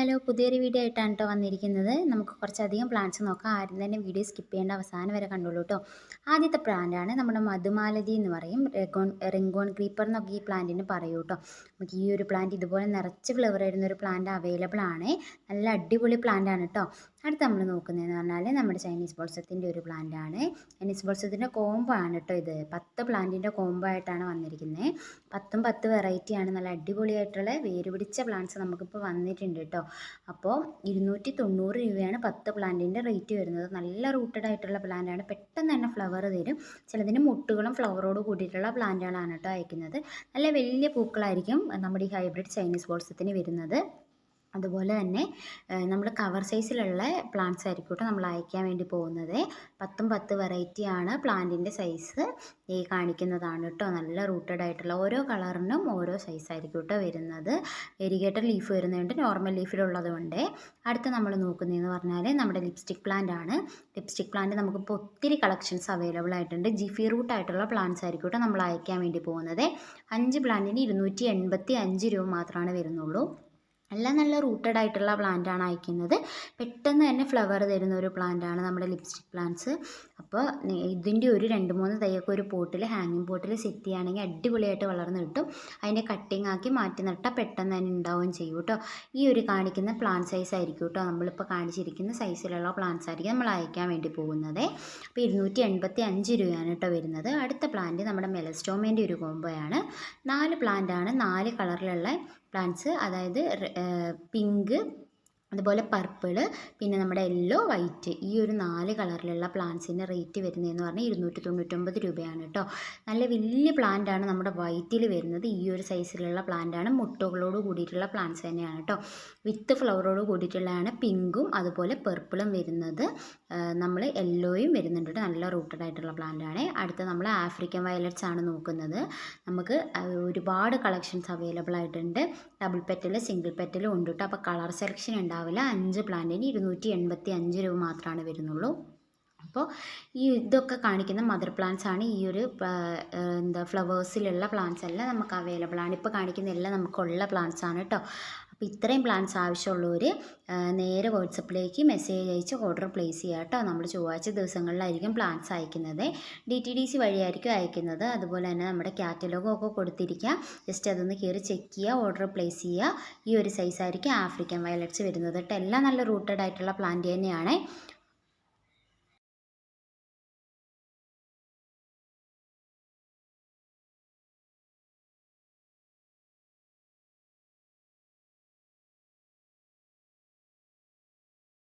Hello, പുതിയൊരു video ആയിട്ടാണ് കേട്ടോ വന്നിരിക്കുന്നത്. നമുക്ക് കുറച്ചധികം പ്ലാന്റ്സ് നോക്കാം. ആരും തന്നെ വീഡിയോ സ്കിപ്പ് ചെയ്യേണ്ട, അവസാനം വരെ കണ്ടോളൂ കേട്ടോ. ആദ്യത്തെ പ്ലാന്റാണ് നമ്മുടെ മധുമാലതി എന്ന് പറയും. റിംഗോൺ ക്രീപ്പർ എന്നൊക്കെ ഈ പ്ലാന്റിന് പറയൂ കേട്ടോ. നമുക്ക് ഈ ഒരു പ്ലാന്റ് ഇതുപോലെ നിറച്ച് ഫ്ലവർ വരുന്ന ഒരു പ്ലാന്റ് അവൈലബിൾ ആണ്. നല്ല അടിപൊളി പ്ലാന്റ് ആണ് കേട്ടോ. അടുത്ത് നമ്മൾ നോക്കുന്നതെന്ന് പറഞ്ഞാൽ നമ്മുടെ ചൈനീസ് ബോൾസത്തിൻ്റെ ഒരു പ്ലാന്റ് ആണ്. ചൈനീസ് ബോൾസത്തിൻ്റെ കോംബോ ആണ് കേട്ടോ ഇത്. 10 പ്ലാന്റിൻ്റെ കോംബോ ആയിട്ടാണ് വന്നിരിക്കുന്നത്. 10 വെറൈറ്റിയാണ്. നല്ല അടിപൊളിയായിട്ടുള്ള വേര് പിടിച്ച പ്ലാന്റ്സ് നമുക്കിപ്പോൾ വന്നിട്ടുണ്ട് കേട്ടോ. അപ്പോൾ 290 രൂപയാണ് 10 പ്ലാന്റിൻ്റെ റേറ്റ് വരുന്നത്. നല്ല റൂട്ടഡ് ആയിട്ടുള്ള പ്ലാന്റ് ആണ്. പെട്ടെന്ന് തന്നെ ഫ്ലവർ തരും. ചിലതിന് മുട്ടുകളും ഫ്ലവറോട് കൂടിയിട്ടുള്ള പ്ലാന്റുകളാണ് കേട്ടോ അയക്കുന്നത്. നല്ല വലിയ പൂക്കളായിരിക്കും നമ്മുടെ ഈ ഹൈബ്രിഡ് ചൈനീസ് ബോൾസത്തിന് വരുന്നത്. അതുപോലെ തന്നെ നമ്മൾ കവർ സൈസിലുള്ള പ്ലാന്റ്സ് ആയിരിക്കും കേട്ടോ നമ്മൾ അയക്കാൻ വേണ്ടി പോകുന്നത്. 10 വെറൈറ്റിയാണ് പ്ലാന്റിൻ്റെ സൈസ്. ഈ കാണിക്കുന്നതാണ് കേട്ടോ. നല്ല റൂട്ടഡ് ആയിട്ടുള്ള ഓരോ കളറിനും ഓരോ സൈസായിരിക്കും കേട്ടോ വരുന്നത്. വെരിഗേറ്റഡ് ലീഫ് വരുന്നുണ്ട്, നോർമൽ ലീഫിലുള്ളത് കൊണ്ട്. അടുത്ത് നമ്മൾ നോക്കുന്നതെന്ന് പറഞ്ഞാൽ നമ്മുടെ ലിപ്സ്റ്റിക് പ്ലാന്റ് ആണ്. ലിപ്സ്റ്റിക് പ്ലാന്റ് നമുക്കിപ്പോൾ ഒത്തിരി കളക്ഷൻസ് അവൈലബിൾ ആയിട്ടുണ്ട്. ജിഫി റൂട്ട് ആയിട്ടുള്ള പ്ലാന്റ്സ് ആയിരിക്കും കേട്ടോ നമ്മൾ അയക്കാൻ വേണ്ടി പോകുന്നത്. 5 പ്ലാന്റിന് 285 രൂപ മാത്രമാണ് വരുന്നുള്ളൂ. എല്ലാം നല്ല റൂട്ടഡ് ആയിട്ടുള്ള പ്ലാന്റാണ് അയക്കുന്നത്. പെട്ടെന്ന് തന്നെ ഫ്ലവർ തരുന്ന ഒരു പ്ലാന്റാണ് നമ്മുടെ ലിപ്സ്റ്റിക് പ്ലാന്റ്സ്. അപ്പോൾ ഇതിൻ്റെ ഒരു 2-3 തൈയൊക്കെ ഒരു പോട്ടിൽ, ഹാങ്ങിങ് പോട്ടിൽ സെറ്റ് ചെയ്യുകയാണെങ്കിൽ അടിപൊളിയായിട്ട് വളർന്ന് കിട്ടും. അതിൻ്റെ കട്ടിങ് ആക്കി മാറ്റി നട്ടാൽ പെട്ടെന്ന് തന്നെ ഉണ്ടാവുകയും ചെയ്യും കേട്ടോ. ഈ ഒരു കാണിക്കുന്ന പ്ലാന്റ് സൈസ് ആയിരിക്കും കേട്ടോ. നമ്മളിപ്പോൾ കാണിച്ചിരിക്കുന്ന സൈസിലുള്ള പ്ലാന്റ്സ് ആയിരിക്കും നമ്മൾ അയക്കാൻ വേണ്ടി പോകുന്നത്. അപ്പോൾ 285 രൂപയാണ് കേട്ടോ വരുന്നത്. അടുത്ത പ്ലാന്റ് നമ്മുടെ മെലസ്റ്റോമേൻ്റെ ഒരു കോംബോയാണ്. 4 പ്ലാന്റാണ്, 4 കളറിലുള്ള പ്ലാന്റ്സ്. അതായത് പിങ്ക്, അതുപോലെ പർപ്പിൾ, പിന്നെ നമ്മുടെ യെല്ലോ, വൈറ്റ്, ഈ ഒരു 4 കളറിലുള്ള പ്ലാന്റ്സിൻ്റെ റേറ്റ് വരുന്നതെന്ന് പറഞ്ഞാൽ 299 രൂപയാണ് കേട്ടോ. നല്ല വലിയ പ്ലാന്റാണ് നമ്മുടെ വൈറ്റിൽ വരുന്നത്. ഈ ഒരു സൈസിലുള്ള പ്ലാന്റാണ്. മുട്ടുകളോട് കൂടിയിട്ടുള്ള പ്ലാന്റ്സ് തന്നെയാണ് കേട്ടോ. വിത്ത് ഫ്ലവറോട് കൂടിയിട്ടുള്ളതാണ് പിങ്കും അതുപോലെ പർപ്പിളും വരുന്നത്. നമ്മൾ യെല്ലോയും വരുന്നുണ്ട് കേട്ടോ. നല്ല റൂട്ടഡ് ആയിട്ടുള്ള പ്ലാന്റാണ്. അടുത്ത നമ്മൾ ആഫ്രിക്കൻ വയലറ്റ്സ് ആണ് നോക്കുന്നത്. നമുക്ക് ഒരുപാട് കളക്ഷൻസ് അവൈലബിൾ ആയിട്ടുണ്ട്. ഡബിൾ പെറ്റൽ, സിംഗിൾ പെറ്റലും ഉണ്ട് കേട്ടോ. അപ്പോൾ കളർ സെലക്ഷൻ ഉണ്ടാവില്ല. 5 പ്ലാന്റിന് 285 രൂപ മാത്രമാണ് വരുന്നുള്ളൂ. അപ്പോൾ ഇതൊക്കെ കാണിക്കുന്ന മദർ പ്ലാന്റ്സ് ആണ്. ഈ ഒരു ഫ്ലവേഴ്സിലുള്ള പ്ലാന്റ്സ് എല്ലാം നമുക്ക് അവൈലബിൾ ആണ്. ഇപ്പോൾ കാണിക്കുന്ന എല്ലാം നമുക്കുള്ള പ്ലാന്റ്സ് ആണ് കേട്ടോ. അപ്പോൾ ഇത്രയും പ്ലാന്റ്സ് ആവശ്യമുള്ളവർ നേരെ വാട്സപ്പിലേക്ക് മെസ്സേജ് അയച്ച് ഓർഡർ പ്ലേസ് ചെയ്യുക കേട്ടോ. നമ്മൾ ചൊവ്വാഴ്ച ദിവസങ്ങളിലായിരിക്കും പ്ലാന്റ്സ് അയക്കുന്നത്. DTDC വഴിയായിരിക്കും അയക്കുന്നത്. അതുപോലെ തന്നെ നമ്മുടെ കാറ്റലോഗൊക്കെ കൊടുത്തിരിക്കുക. ജസ്റ്റ് അതൊന്ന് കയറി ചെക്ക് ചെയ്യുക, ഓർഡർ പ്ലേസ് ചെയ്യുക. ഈ ഒരു സൈസായിരിക്കും ആഫ്രിക്കൻ വയലറ്റ്സ് വരുന്നത് കേട്ടോ. എല്ലാം നല്ല റൂട്ടഡ് ആയിട്ടുള്ള പ്ലാന്റ് തന്നെയാണ്.